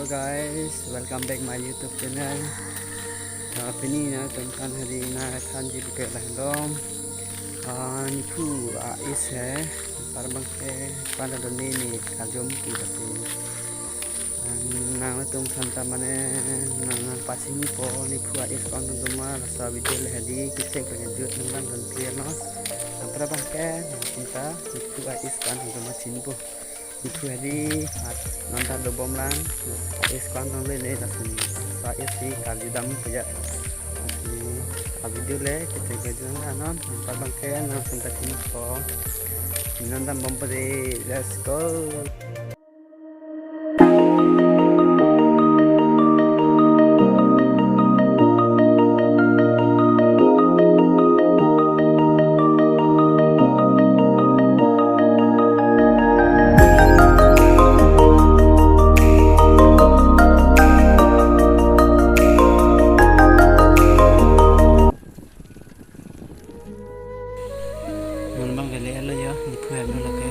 Hello guys, welcome back my YouTube channel. Pini na tumkan hari na kan ji buke landom. Niku is hai parabang ke pada doni ni kajom pu tapi. Nang tumkan tamane nang pasini po niku is kon tuma rasa video lehadi kisah penjut nang dan clear no. Parabang ke kita niku is kan tuma sini po. Itu hari nanti ada bom lang, es kan nanti nih nasi saya sih kali dam punya nasi video le kita kerja anon empat bangkai langsung ke sini kok nanti bom pada let's go. Bang gale ala ya ni phu ham la ke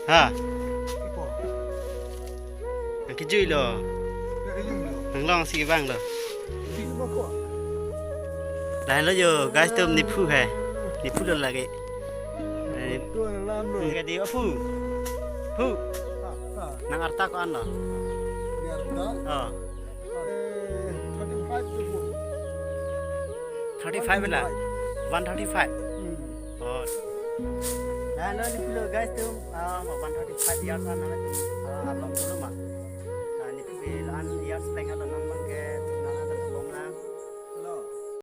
ha cái chui lo thằng long xì vang lo đây nó giờ guys tôm nịp phu hè nịp phu là cái cái gì phu phu nang arta ko ano 35 là 135 đây nó nịp phu guys tôm 135 years kan nó along dulu mah nịp phu lan years leng ada nang bangke